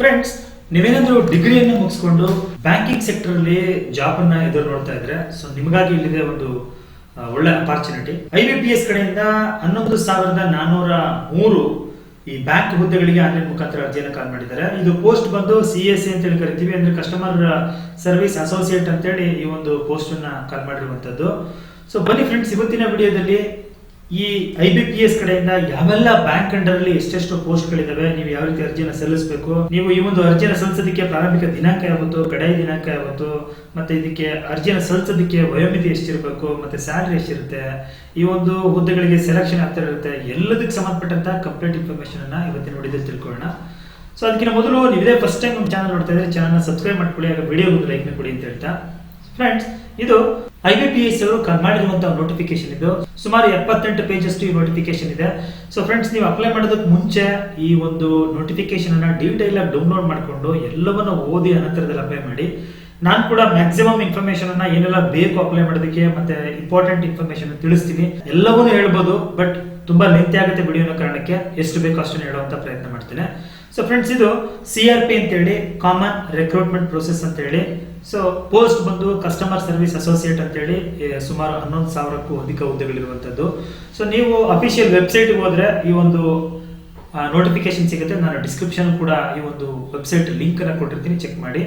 Friends, ನೀವೇನಾದ್ರೂ ಡಿಗ್ರಿಯನ್ನು ಮುಗಿಸ್ಕೊಂಡು banking sector ಅಲ್ಲಿ ಜಾಬ್ ಅನ್ನ ಎದುರು ನೋಡ್ತಾ ಇದ್ರೆ, ಸೊ ನಿಮಗಾಗಿ ಇಲ್ಲಿದೆ ಒಂದು ಒಳ್ಳೆ ಅಪಾರ್ಚುನಿಟಿ. IBPS ಕಡೆಯಿಂದ 11,403 ಈ ಬ್ಯಾಂಕ್ ಹುದ್ದೆಗಳಿಗೆ ಆನ್ಲೈನ್ ಮುಖಾಂತರ ಅರ್ಜಿಯನ್ನು ಕಾಲ್ ಮಾಡಿದ್ದಾರೆ. ಇದು ಪೋಸ್ಟ್ ಬಂದು CSA ಅಂತ ಹೇಳಿ ಕರಿತೀವಿ, ಅಂದ್ರೆ ಕಸ್ಟಮರ್ ಸರ್ವಿಸ್ ಅಸೋಸಿಯೇಟ್ ಅಂತೇಳಿ ಈ ಒಂದು ಪೋಸ್ಟ್ ಅನ್ನ ಕಾಲ್ ಮಾಡಿರುವಂತದ್ದು. ಸೊ ಬನ್ನಿ ಫ್ರೆಂಡ್ಸ್, ಇವತ್ತಿನ ವಿಡಿಯೋದಲ್ಲಿ ಈ IBPS ಕಡೆಯಿಂದ ಯಾವೆಲ್ಲ ಬ್ಯಾಂಕ್ ಅಂಡರ್ ಅಲ್ಲಿ ಎಷ್ಟೆಷ್ಟು ಪೋಸ್ಟ್ ಗಳಿದಾವೆ, ನೀವು ಯಾವ ರೀತಿ ಅರ್ಜಿಯನ್ನು ಸಲ್ಲಿಸಬೇಕು, ನೀವು ಈ ಒಂದು ಅರ್ಜಿಯನ್ನು ಸಲ್ಲಿಸೋದಕ್ಕೆ ಪ್ರಾರಂಭಿಕ ದಿನಾಂಕ ಯಾವತ್ತು, ಕಡೆಯ ದಿನಾಂಕ ಯಾವತ್ತು, ಮತ್ತೆ ಇದಕ್ಕೆ ಅರ್ಜಿಯನ್ನು ಸಲ್ಲಿಸೋದಕ್ಕೆ ವಯೋಮಿತಿ ಎಷ್ಟಿರಬೇಕು, ಮತ್ತೆ ಸ್ಯಾಲರಿ ಎಷ್ಟಿರುತ್ತೆ, ಈ ಒಂದು ಹುದ್ದೆಗಳಿಗೆ ಸೆಲೆಕ್ಷನ್ ಆಗ್ತಾ ಇರುತ್ತೆ, ಎಲ್ಲದಕ್ಕೆ ಸಂಬಂಧಪಟ್ಟಂತ ಕಂಪ್ಲೀಟ್ ಇನ್ಫಾರ್ಮೇಶನ್ ಅನ್ನ ಇವತ್ತಿನ ವಿಡಿಯೋದಲ್ಲಿ ತಿಳ್ಕೊಳ್ಳೋಣ. ಸೊ ಅದಕ್ಕಿಂತ ಮೊದಲು ನೀವೇ ಫಸ್ಟ್ ಟೈಮ್ ನಮ್ಮ ಚಾನಲ್ ನೋಡ್ತಾ ಇದ್ರೆ ಚಾನಲ್ ಸಬ್ಸ್ಕ್ರೈಬ್ ಮಾಡ್ಕೊಳ್ಳಿ, ಆಗ ವಿಡಿಯೋ ಒಂದು ಲೈಕ್ ಕೊಡಿ ಅಂತ ಹೇಳ್ತಾ. ಫ್ರೆಂಡ್ಸ್, ಇದು IBPS ಅವರು ಮಾಡಿರುವಂತಹ ನೋಟಿಫಿಕೇಶನ್. ಇದು ಸುಮಾರು 78 ಪೇಜಸ್ ಈ ನೋಟಿಫಿಕೇಶನ್ ಇದೆ. ಸೊ ಫ್ರೆಂಡ್ಸ್, ನೀವು ಅಪ್ಲೈ ಮಾಡೋದಕ್ಕೆ ಮುಂಚೆ ಈ ಒಂದು ನೋಟಿಫಿಕೇಶನ್ ಅನ್ನ ಡೀಟೇಲ್ ಆಗಿ ಡೌನ್ಲೋಡ್ ಮಾಡಿಕೊಂಡು ಎಲ್ಲವನ್ನ ಓದಿ ಅನಂತರದಲ್ಲಿ ಅಪ್ಲೈ ಮಾಡಿ. ನಾನು ಕೂಡ ಮ್ಯಾಕ್ಸಿಮಮ್ ಇನ್ಫಾರ್ಮೇಶನ್ ಅನ್ನ ಏನೆಲ್ಲ ಬೇಕು ಅಪ್ಲೈ ಮಾಡೋದಕ್ಕೆ ಮತ್ತೆ ಇಂಪಾರ್ಟೆಂಟ್ ಇನ್ಫಾರ್ಮೇಶನ್ ತಿಳಿಸ್ತೀನಿ. ಎಲ್ಲವನ್ನೂ ಹೇಳ್ಬೋದು, ಬಟ್ ತುಂಬಾ ಲೆಂತಿ ಆಗುತ್ತೆ ವಿಡಿಯೋನ ಕಾರಣಕ್ಕೆ ಎಷ್ಟು ಬೇಕು ಅಷ್ಟನ್ನು ಹೇಳುವಂತ ಪ್ರಯತ್ನ ಮಾಡ್ತೇನೆ. ಸೊ ಫ್ರೆಂಡ್ಸ್, ಇದು CRP ಅಂತ ಹೇಳಿ, ಕಾಮನ್ ರಿಕ್ರೂಟ್ಮೆಂಟ್ ಪ್ರೊಸೆಸ್ ಅಂತ ಹೇಳಿ. ಸೊ ಪೋಸ್ಟ್ ಬಂದು ಕಸ್ಟಮರ್ ಸರ್ವಿಸ್ ಅಸೋಸಿಯೇಟ್ ಅಂತ ಹೇಳಿ ಸುಮಾರು 11,000ಕ್ಕೂ ಅಧಿಕ ಹುದ್ದೆಗಳಿರುವಂತದ್ದು. ಸೊ ನೀವು ಅಫಿಷಿಯಲ್ ವೆಬ್ಸೈಟ್ ಹೋದ್ರೆ ಈ ಒಂದು ನೋಟಿಫಿಕೇಶನ್ ಸಿಗುತ್ತೆ. ನಾನು ಡಿಸ್ಕ್ರಿಪ್ಷನ್ ಕೂಡ ಈ ಒಂದು ವೆಬ್ಸೈಟ್ ಲಿಂಕ್ ಅನ್ನ ಕೊಟ್ಟಿರ್ತೀನಿ, ಚೆಕ್ ಮಾಡಿ.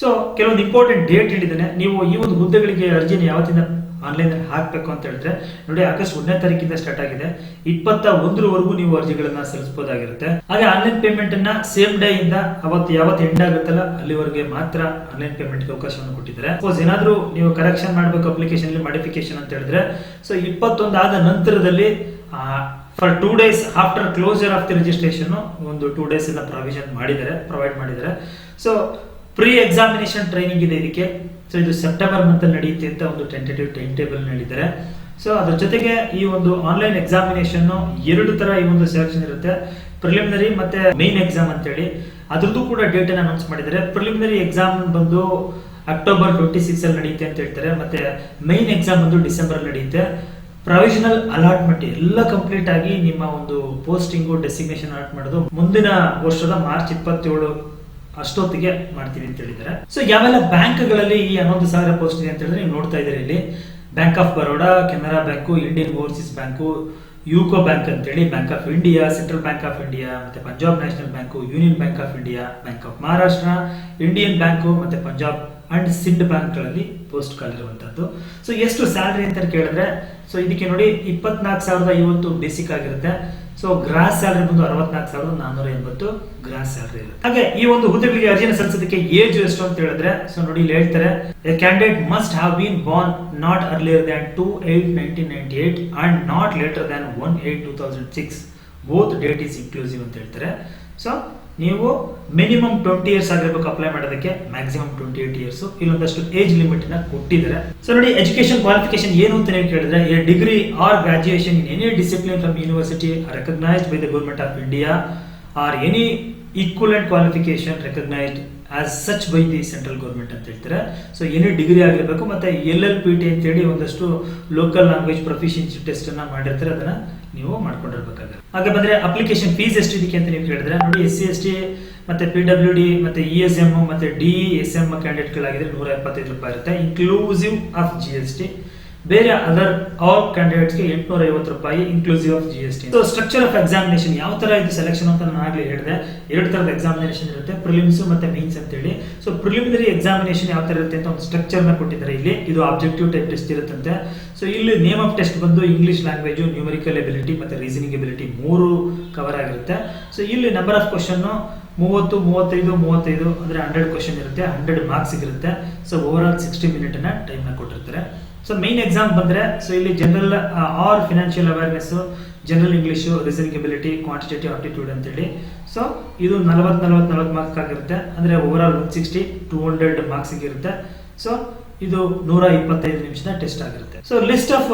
ಸೊ ಕೆಲವೊಂದು ಇಂಪಾರ್ಟೆಂಟ್ ಡೇಟ್ ಹೇಳಿದ್ದೇನೆ. ನೀವು ಈ ಒಂದು ಹುದ್ದೆಗಳಿಗೆ ಅರ್ಜಿನ ಯಾವತ್ತಿಂದ ಆನ್ಲೈನ್ ಹಾಕ್ಬೇಕು ಅಂತ ಹೇಳಿದ್ರೆ ನೋಡಿ, ಆಗಸ್ಟ್ 1ನೇ ತಾರೀಕಿಂದ ಸ್ಟಾರ್ಟ್ ಆಗಿದೆ. 21ರವರೆಗೂ ನೀವು ಅರ್ಜಿಗಳನ್ನ ಸಲ್ಲಿಸಬಹುದಾಗಿರುತ್ತೆ. ಹಾಗೆ ಆನ್ಲೈನ್ ಪೇಮೆಂಟ್ ಅನ್ನ ಸೇಮ್ ಡೇ ಇಂದ ಯಾವತ್ತು ಎಂಡ್ ಆಗುತ್ತಲ್ಲ ಅಲ್ಲಿವರೆಗೆ ಮಾತ್ರ ಆನ್ಲೈನ್ ಪೇಮೆಂಟ್ ಅವಕಾಶವನ್ನು ಕೊಟ್ಟಿದ್ದಾರೆ. ಸಪೋಸ್ ಏನಾದ್ರೂ ನೀವು ಕರೆಕ್ಷನ್ ಮಾಡಬೇಕು ಅಪ್ಲಿಕೇಶನ್ ಮಾಡಿಫಿಕೇಶನ್ ಅಂತ ಹೇಳಿದ್ರೆ, ಸೊ 21 ಆದ ನಂತರದಲ್ಲಿ for 2 days after closure of the registration ಒಂದು 2 days ಎಲ್ಲ ಪ್ರೊವೈಡ್ ಮಾಡಿದ್ದಾರೆ. ಸೊ ಪ್ರೀ ಎಕ್ಸಾಮಿನೇಷನ್ ಟ್ರೈನಿಂಗ್ ಇದೆ ಇದಕ್ಕೆ. ಸೊ ಇದು ಸೆಪ್ಟೆಂಬರ್ ಮಂತ್ ಅಲ್ಲಿ ನಡೆಯುತ್ತೆ ಅಂತ ಒಂದು ಟೆಂಟೇಟಿವ್ ಟೈಮ್ ಟೇಬಲ್ ಹೇಳಿದ್ದಾರೆ. ಸೊ ಅದ್ರ ಜೊತೆಗೆ ಈ ಒಂದು ಆನ್ಲೈನ್ ಎಕ್ಸಾಮಿನೇಷನ್ 2 ತರ ಈ ಒಂದು ಸೆಲೆಕ್ಷನ್ ಇರುತ್ತೆ, ಪ್ರಿಲಿಮಿನರಿ ಮತ್ತೆ ಮೇನ್ ಎಕ್ಸಾಮ್ ಅಂತ ಹೇಳಿ. ಅದ್ರದ್ದು ಕೂಡ ಡೇಟ್ ಅನ್ನು ಅನೌನ್ಸ್ ಮಾಡಿದ್ದಾರೆ. ಪ್ರಿಲಿಮಿನರಿ ಎಕ್ಸಾಮ್ ಬಂದು ಅಕ್ಟೋಬರ್ 26 ಅಲ್ಲಿ ನಡೆಯುತ್ತೆ ಅಂತ ಹೇಳ್ತಾರೆ, ಮತ್ತೆ ಮೇನ್ ಎಕ್ಸಾಮ್ ಬಂದು ಡಿಸೆಂಬರ್ ಅಲ್ಲಿ ನಡೆಯುತ್ತೆ. ಪ್ರೊವಿಷನಲ್ ಅಲಾಟ್ಮೆಂಟ್ ಎಲ್ಲ ಕಂಪ್ಲೀಟ್ ಆಗಿ ನಿಮ್ಮ ಒಂದು ಪೋಸ್ಟಿಂಗು ಡೆಸಿಗ್ನೇಷನ್ ಅಲಾಟ್ ಮಾಡೋದು ಮುಂದಿನ ವರ್ಷದ ಮಾರ್ಚ್ 27 ಅಷ್ಟೊತ್ತಿಗೆ ಮಾಡ್ತೀವಿ ಅಂತ ಹೇಳಿದ್ದಾರೆ. ಸೊ ಯಾವೆಲ್ಲ ಬ್ಯಾಂಕ್ಗಳಲ್ಲಿ ಈ 11,000 ಪೋಸ್ಟ್ ಇದೆ ಅಂತ ಹೇಳಿದ್ರೆ ನೀವು ನೋಡ್ತಾ ಇದ್ದೀರಿ ಇಲ್ಲಿ. Bank of Baroda, Canara bank, Indian overseas bank, UCO bank ಅಂತೇಳಿ, bank of India, central bank of India, ಮತ್ತೆ Punjab national bank, union bank of India, bank of Maharashtra, Indian bank ಮತ್ತೆ ಪಂಜಾಬ್ ಅಂಡ್ ಸಿಂಡ್ ಬ್ಯಾಂಕ್ ಗಳಲ್ಲಿ ಪೋಸ್ಟ್ ಕಾಲಿರುವಂತದ್ದು. ಸೊ ಎಷ್ಟು ಸ್ಯಾಲರಿ ಅಂತ ಕೇಳಿದ್ರೆ, ಸೊ ಇದಕ್ಕೆ ನೋಡಿ 24,050 ಬೇಸಿಕ್ ಆಗಿರುತ್ತೆ. ಸೊ ಗ್ರಾಸ್ ಸ್ಯಾಲರಿ ಬಂದು 64,480 ಗ್ರಾಸ್ ಸ್ಯಾಲರಿ ಇರುತ್ತೆ. ಹಾಗೆ ಈ ಒಂದು ಹುದ್ದೆಗಳಿಗೆ ಅರ್ಜಿನ ಸಲ್ಲಿಸೋದಕ್ಕೆ ಏಜ್ ಎಷ್ಟು ಅಂತ ಹೇಳಿದ್ರೆ, ಸೊ ನೋಡಿ ಇಲ್ಲಿ ಹೇಳ್ತಾರೆ, A candidate must have been Born not earlier than 2/8/1998 and not litre than 1/8/2006. Both date is inclusive ಅಂತ ಹೇಳ್ತಾರೆ. ಸೊ ನೀವು ಮಿನಿಮಮ್ 20 years ಆಗಿರ್ಬೇಕು ಅಪ್ಲೈ ಮಾಡೋದಕ್ಕೆ, ಮ್ಯಾಕ್ಸಿಮಮ್ 28 years. ಇಲ್ಲೊಂದಷ್ಟು ಏಜ್ ಲಿಮಿಟ್ ನ ಕೊಟ್ಟಿದ್ದಾರೆ. ಸೊ ನೋಡಿ, ಎಜುಕೇಶನ್ ಕ್ವಾಲಿಫಿಕೇಶನ್ ಏನು ಅಂತ ನೀವು ಕೇಳಿದ್ರೆ, A degree R graduation in any discipline from university recognised by the government of India R any equivalent qualification recognised as such by the central government ಅಂತ ಹೇಳ್ತಾರೆ. So any degree ಆಗಿರ್ಬೇಕು, ಮತ್ತೆ LLPT ಅಂತ ಹೇಳಿ ಒಂದಷ್ಟು ಲೋಕಲ್ ಲ್ಯಾಂಗ್ವೇಜ್ ಪ್ರೊಫಿಷಿಯನ್ಸಿ ಟೆಸ್ಟ್ ಅನ್ನ ಮಾಡಿರ್ತಾರೆ, ಅದನ್ನ ನೀವು ಮಾಡ್ಕೊಂಡಿರ್ಬೇಕಾಗುತ್ತೆ. ಹಾಗೆ ಬಂದ್ರೆ ಅಪ್ಲಿಕೇಶನ್ ಫೀಸ್ ಎಷ್ಟಿದಕ್ಕೆ ಅಂತ ನೀವು ಕೇಳಿದ್ರೆ ನೋಡಿ, SC ST ಮತ್ತೆ PWD ಮತ್ತೆ ESM ಮತ್ತೆ DSM ಕ್ಯಾಂಡಿಡೇಟ್ ಗಳಾಗಿದ್ರೆ 175 ರೂಪಾಯಿ ಇರುತ್ತೆ, ಇನ್ಕ್ಲೂಸಿವ್ ಆಫ್ GST. ಬೇರೆ ಅದರ್ ಆಲ್ ಕ್ಯಾಂಡಿಡೇಟ್ಸ್ ಗೆ 850 ರೂಪಾಯಿ inclusive of GST. So structure of examination ಯಾವ ತರ ಇದು ಸೆಲೆಕ್ಷನ್ ಅಂತ ನಾನು ಆಗ್ಲೇ ಹೇಳಿದೆ. 2 ತರದ ಎಕ್ಸಾಮಿನೇಷನ್ ಇರುತ್ತೆ, ಪ್ರಿಲಿಮ್ಸ್ ಮತ್ತೆ ಮೇನ್ಸ್ ಅಂತ ಹೇಳಿ. ಸೊ ಪ್ರಿಲಿಮಿನರಿ ಎಕ್ಸಾಮಿನೇಷನ್ ಯಾವ ತರ ಇರುತ್ತೆ ಅಂತ ಒಂದು ಸ್ಟ್ರಕ್ಚರ್ ನ ಕೊಟ್ಟಿದ್ದಾರೆ ಇಲ್ಲಿ. ಇದು ಆಬ್ಜೆಕ್ಟಿವ್ ಟೈಪ್ ಟೆಸ್ಟ್ ಇರುತ್ತಂತೆ. ಸೊ ಇಲ್ಲಿ ನೇಮ್ ಆಫ್ ಟೆಸ್ಟ್ ಬಂದು ಇಂಗ್ಲಿಷ್ ಲ್ಯಾಂಗ್ವೇಜ್, ನ್ಯೂಮರಿಕಲ್ ಎಬಿಲಿಟಿ ಮತ್ತೆ ರೀಸನಿಂಗ್ ಎಬಿಲಿಟಿ 3 ಕವರ್ ಆಗಿರುತ್ತೆ. ಸೊ ಇಲ್ಲಿ ನಂಬರ್ ಆಫ್ ಕ್ವಶನ್ 30, 35, 35 ಅಂದ್ರೆ 100 ಕ್ವಶನ್ ಇರುತ್ತೆ, 100 ಮಾರ್ಕ್ಸ್ ಇರುತ್ತೆ. ಸೊ ಓವರ್ ಆಲ್ 60 ಮಿನಿಟ್ ನ ಟೈಮ್ ನ ಕೊಟ್ಟಿರ್ತಾರೆ. ಸೊ ಮೈನ್ ಎಕ್ಸಾಮ್ ಬಂದ್ರೆ, ಸೊ ಇಲ್ಲಿ general or financial awareness, general English, reasoning ability, quantitative aptitude ಅಂತ ಹೇಳಿ. ಸೊ ಇದು 40 ಮಾರ್ಕ್ಸ್ ಆಗಿರುತ್ತೆ, ಅಂದ್ರೆ ಓವರ್ ಆಲ್ 160, 200 ಮಾರ್ಕ್ಸ್ ಇರುತ್ತೆ. ಸೊ ಇದು 125 ನಿಮಿಷದ ಟೆಸ್ಟ್ ಆಗಿರುತ್ತೆ. So list of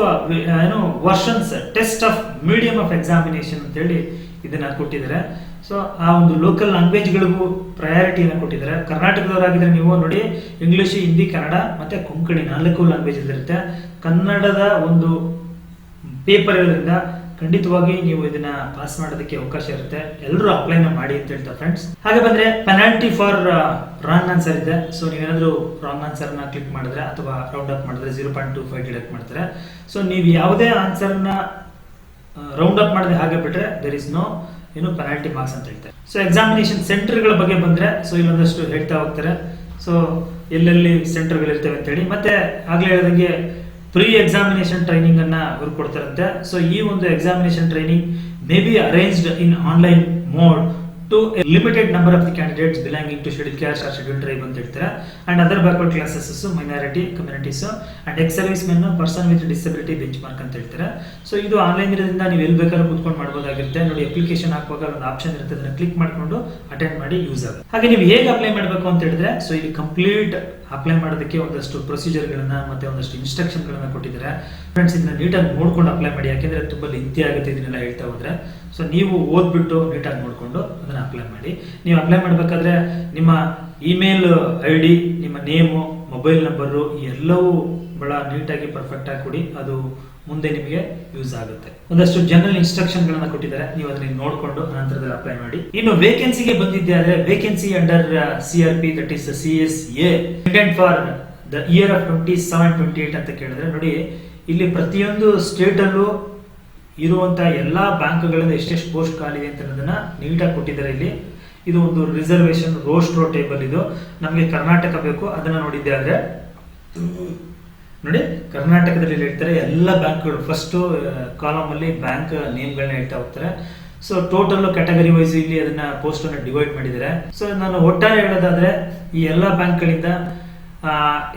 versions test of medium of examination ಅಂತ ಹೇಳಿ ಇದನ್ನ ಕೊಟ್ಟಿದ್ದಾರೆ. ಸೊ ಆ ಒಂದು ಲೋಕಲ್ ಲ್ಯಾಂಗ್ವೇಜ್ ಗಳಿಗೂ ಪ್ರಯಾರಿಟಿಯನ್ನು ಕೊಟ್ಟಿದ್ದಾರೆ. ಕರ್ನಾಟಕದವರಾಗಿದ್ರೆ ನೀವು ನೋಡಿ, ಇಂಗ್ಲಿಷ್, ಹಿಂದಿ, ಕನ್ನಡ ಮತ್ತೆ ಕೊಂಕಣಿ 4 ಲ್ಯಾಂಗ್ವೇಜ್ ಇರುತ್ತೆ. ಕನ್ನಡದ ಒಂದು ಪೇಪರ್ ಇರೋದ್ರಿಂದ ಖಂಡಿತವಾಗಿ ನೀವು ಇದನ್ನ ಪಾಸ್ ಮಾಡೋದಕ್ಕೆ ಅವಕಾಶ ಇರುತ್ತೆ. ಎಲ್ಲರೂ ಅಪ್ಲೈನ ಮಾಡಿ ಅಂತ ಹೇಳ್ತಾರೆ ಫ್ರೆಂಡ್ಸ್. ಹಾಗೆ ಬಂದ್ರೆ ಪೆನಾಲ್ಟಿ ಫಾರ್ ರಾಂಗ್ ಆನ್ಸರ್ ಇದೆ. ಸೊ ನೀವೇನಾದ್ರೂ ರಾಂಗ್ ಆನ್ಸರ್ ನ ಕ್ಲಿಕ್ ಮಾಡಿದ್ರೆ ಅಥವಾ ರೌಂಡ್ ಅಪ್ ಮಾಡಿದ್ರೆ 0.25 ಡಿಡಕ್ಟ್ ಮಾಡ್ತಾರೆ. ಸೊ ನೀವು ಯಾವುದೇ ಆನ್ಸರ್ ನ ರೌಂಡ್ ಅಪ್ ಮಾಡದೆ ಹಾಗೆ ಬಿಟ್ರೆ there is no penalty marks ಅಂತ ಹೇಳ್ತಾರೆ. ಸೊ ಎಕ್ಸಾಮಿನೇಷನ್ ಸೆಂಟರ್ಗಳ ಬಗ್ಗೆ ಬಂದ್ರೆ ಸೊ ಇಲ್ಲೊಂದಷ್ಟು ಹೇಳ್ತಾ ಹೋಗ್ತಾರೆ. ಸೊ ಎಲ್ಲೆಲ್ಲಿ ಸೆಂಟರ್ಗಳು ಇರ್ತವೆ ಅಂತ ಹೇಳಿ, ಮತ್ತೆ ಆಗ್ಲೇ ಹೇಳಿದಂಗೆ ಪ್ರೀ ಎಕ್ಸಾಮಿನೇಷನ್ ಟ್ರೈನಿಂಗ್ ಅನ್ನ ಅವರು ಕೊಡ್ತಾರಂತೆ. ಸೊ ಈ ಒಂದು examination training may be arranged in online mode to a limited number of the candidates belonging to scheduled caste or scheduled tribe ಅಂತ ಹೇಳ್ತಾರೆ. And other backward classes, minority communities and ex-servicemen, person with disability benchmark ಅಂತ ಹೇಳ್ತಾರೆ. So ಇದು online ಇರೋದ್ರಿಂದ ನೀವು ಎಲ್ಲಿ ಬೇಕಾದ್ರೂ ಕೂತ್ಕೊಂಡು ಮಾಡಬಹುದಾಗಿರುತ್ತೆ. ನೋಡಿ, ಅಪ್ಲಿಕೇಶನ್ ಹಾಕುವಾಗ ಒಂದು ಆಪ್ಷನ್ ಇರುತ್ತೆ, ಅದನ್ನ ಕ್ಲಿಕ್ ಮಾಡ್ಕೊಂಡು ಅಟೆಂಡ್ ಮಾಡಿ ಯೂಸ್ ಆಗುತ್ತೆ. ಹಾಗೆ ನೀವು ಹೇಗೆ ಅಪ್ಲೈ ಮಾಡಬೇಕು ಅಂತ ಹೇಳಿದ್ರೆ, ಸೊ ಇಲ್ಲಿ ಕಂಪ್ಲೀಟ್ ಅಪ್ಲೈ ಮಾಡೋದಕ್ಕೆ ಒಂದಷ್ಟು ಪ್ರೊಸೀಜರ್ ಗಳನ್ನ ಮತ್ತೆ ಒಂದಷ್ಟು ಇನ್ಸ್ಟ್ರಕ್ಷನ್ ಗಳನ್ನ ಕೊಟ್ಟಿದ್ದಾರೆ ಫ್ರೆಂಡ್ಸ್. ಇದನ್ನ ನೀಟಾಗಿ ನೋಡ್ಕೊಂಡು ಅಪ್ಲೈ ಮಾಡಿ, ಯಾಕೆಂದ್ರೆ ತುಂಬಾ ಲೆಂತಿ ಆಗುತ್ತೆ ಇದನ್ನೆಲ್ಲ ಹೇಳ್ತಾ ಹೋದ್ರೆ. ಸೊ ನೀವು ಓದ್ಬಿಟ್ಟು ನೀಟಾಗಿ ನೋಡ್ಕೊಂಡು ಅದನ್ನ ಅಪ್ಲೈ ಮಾಡಿ. ನೀವು ಅಪ್ಲೈ ಮಾಡಬೇಕಾದ್ರೆ ನಿಮ್ಮ ಇಮೇಲ್ ID, ನಿಮ್ಮ ನೇಮು, ಮೊಬೈಲ್ ನಂಬರು ಎಲ್ಲವೂ ಬಹಳ ನೀಟಾಗಿ ಪರ್ಫೆಕ್ಟ್ ಆಗಿ ಕೊಡಿ. ಅದು ಮುಂದೆ ನಿಮಗೆ ಯೂಸ್ ಆಗುತ್ತೆ. ಒಂದಷ್ಟು ಜನರಲ್ ಇನ್ಸ್ಟ್ರಕ್ಷನ್ ಗಳನ್ನ ಕೊಟ್ಟಿದ್ದಾರೆ, ನೀವು ಅದನ್ನ ನೋಡ್ಕೊಂಡು ನಂತರದಲ್ಲಿ ಅಪ್ಲೈ ಮಾಡಿ. ಇನ್ನು ವೇಕೆನ್ಸಿಗೆ ಬಂದಿದ್ದೆ ಆದ್ರೆ, vacancy under CRP, that is CSA intent for the year of 27-28 ಅಂತ ಕೇಳಿದ್ರೆ, ನೋಡಿ ಇಲ್ಲಿ ಪ್ರತಿಯೊಂದು ಸ್ಟೇಟ್ ಅಲ್ಲೂ ಇರುವಂತಹ ಎಲ್ಲಾ ಬ್ಯಾಂಕ್ಗಳಿಂದ ಎಷ್ಟೆಷ್ಟು ಪೋಸ್ಟ್ ಖಾಲಿ ಇದೆ ಅಂತ ಅನ್ನೋದನ್ನ ನೀಟಾಗಿ ಕೊಟ್ಟಿದ್ದಾರೆ ಇಲ್ಲಿ. ಇದು ಒಂದು ರಿಸರ್ವೇಶನ್ ರೋ ಟೇಬಲ್. ಇದು ನಮಗೆ ಕರ್ನಾಟಕ ಬೇಕು, ಅದನ್ನ ನೋಡಿದ್ದೆ ಆದ್ರೆ ನೋಡಿ ಕರ್ನಾಟಕದಲ್ಲಿ ಹೇಳ್ತಾರೆ ಎಲ್ಲ ಬ್ಯಾಂಕ್ಗಳು ಫಸ್ಟ್ ಕಾಲಮ್ ಅಲ್ಲಿ ಬ್ಯಾಂಕ್ ನೇಮ್ಗಳನ್ನ ಹೇಳ್ತಾ ಹೋಗ್ತಾರೆ. ಸೊ ಟೋಟಲ್ ಕ್ಯಾಟಗರಿ ವೈಸ್ ಇಲ್ಲಿ ಅದನ್ನ ಪೋಸ್ಟ್ ಅನ್ನ ಡಿವೈಡ್ ಮಾಡಿದ್ದಾರೆ. ಸೊ ನಾನು ಒಟ್ಟಾರೆ ಹೇಳೋದಾದ್ರೆ ಈ ಎಲ್ಲಾ ಬ್ಯಾಂಕ್ಗಳಿಂದ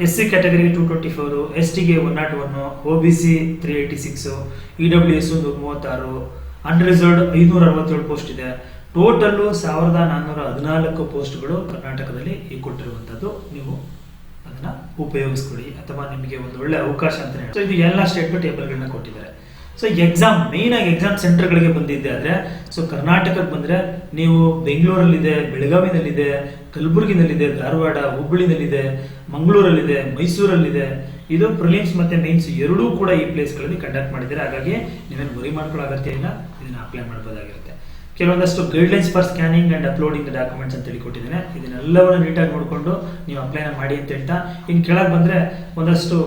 SC ಕ್ಯಾಟಗರಿಗೆ 224, ST ಗೆ 101, OBC 386, EWS 136, ಅನ್ರಿಸರ್ವ್ಡ್ 567 ಪೋಸ್ಟ್ ಇದೆ. ಟೋಟಲ್ 1414 ಪೋಸ್ಟ್ಗಳು ಕರ್ನಾಟಕದಲ್ಲಿ ಈ ಕೊಟ್ಟಿರುವಂತದ್ದು. ನೀವು ಅದನ್ನ ಉಪಯೋಗಿಸ್ಕೊಳ್ಳಿ, ಅಥವಾ ನಿಮಗೆ ಒಂದು ಒಳ್ಳೆ ಅವಕಾಶ ಅಂತ ಹೇಳಿ. ಸೊ ಇದು ಎಲ್ಲ ಸ್ಟೇಟ್ ಟೇಬಲ್ಗಳನ್ನ ಕೊಟ್ಟಿದ್ದಾರೆ. ಸೊ ಎಕ್ಸಾಮ್ ಮೇನ್ ಆಗಿ ಎಕ್ಸಾಮ್ ಸೆಂಟರ್ಗಳಿಗೆ ಬಂದಿದ್ದೆ ಆದ್ರೆ, ಸೊ ಕರ್ನಾಟಕಕ್ಕೆ ಬಂದ್ರೆ ನೀವು ಬೆಂಗಳೂರಲ್ಲಿದೆ, ಬೆಳಗಾವಿನಲ್ಲಿದೆ, ಕಲಬುರಗಿನಲ್ಲಿದೆ, ಧಾರವಾಡ, ಹುಬ್ಬಳ್ಳಿನಲ್ಲಿದೆ, ಮಂಗಳೂರಲ್ಲಿದೆ, ಮೈಸೂರಲ್ಲಿದೆ. ಇದು ಪ್ರಿಲಿಮ್ಸ್ ಮತ್ತೆ ಮೇನ್ಸ್ ಎರಡೂ ಕೂಡ ಈ ಪ್ಲೇಸ್ ಗಳಲ್ಲಿ ಕಂಡಕ್ಟ್ ಮಾಡಿದ್ದಾರೆ. ಹಾಗಾಗಿ ನೀವೇನು ವರಿ ಮಾಡ್ಕೊಳ್ಳೋ ಅಗತ್ಯ ಇಲ್ಲ, ಇದನ್ನ ಅಪ್ಲೈ ಮಾಡಬಹುದಾಗಿರುತ್ತೆ. ಕೆಲವೊಂದಷ್ಟು guidelines for scanning and uploading the documents ಅಂತ ಹೇಳಿ ಕೊಟ್ಟಿದ್ದೇನೆ. ಇದನ್ನೆಲ್ಲವನ್ನು ನೀಟಾಗಿ ನೋಡಿಕೊಂಡು ನೀವು ಅಪ್ಲೈನ ಮಾಡಿ ಅಂತ ಹೇಳ್ತಾ, ಇನ್ನು ಕೆಳಗೆ ಬಂದ್ರೆ ಒಂದಷ್ಟು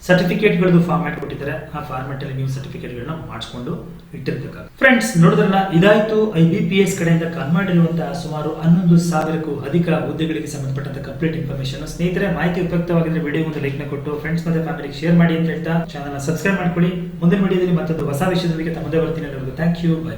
ಸರ್ಟಿಫಿಕೇಟ್ಗಳದ್ದು ಫಾರ್ಮ್ಯಾಟ್ ಕೊಟ್ಟಿದ್ದಾರೆ. ಆ ಫಾರ್ಮ್ಯಾಟ್ ಅಲ್ಲಿ ನೀವು ಸರ್ಟಿಫಿಕೇಟ್ಗಳನ್ನ ಮಾಡಿಸ್ಕೊಂಡು ಇಟ್ಟಿರ್ಬೇಕಾಗುತ್ತೆ. ಫ್ರೆಂಡ್ಸ್ ನೋಡಿದ್ರಲ್ಲ, ಇದಾಯ್ತು IBPS ಕಡೆಯಿಂದ ಕಾಲ್ ಮಾಡಿರುವಂತಹ ಸುಮಾರು 11,000ಕ್ಕೂ ಅಧಿಕ ಹುದ್ದೆಗಳಿಗೆ ಸಂಬಂಧಪಟ್ಟಂತ ಕಂಪ್ಲೀಟ್ ಇನ್ಫಾರ್ಮೇಶನ್. ಸ್ನೇಹಿತರೆ, ಮಾಹಿತಿ ಉಪಯುಕ್ತವಾಗಿದ್ರೆ ವಿಡಿಯೋ ಒಂದು ಲೈಕ್ ನ ಕೊಟ್ಟು ಫ್ರೆಂಡ್ಸ್ ಮತ್ತೆ ಫ್ಯಾಮಿಲಿಗೆ ಶೇರ್ ಮಾಡಿ ಅಂತ ಹೇಳ್ತಾ ಚಾನಲ್ ಸಬ್ಸ್ಕ್ರೈಬ್ ಮಾಡ್ಕೊಳ್ಳಿ. ಮುಂದಿನ ವಿಡಿಯೋದಲ್ಲಿ ಮತ್ತೊಂದು ಹೊಸ ವಿಷಯದೊಂದಿಗೆ ತಮ್ಮದೇ ಬರ್ತೀನಿ. Thank you, by.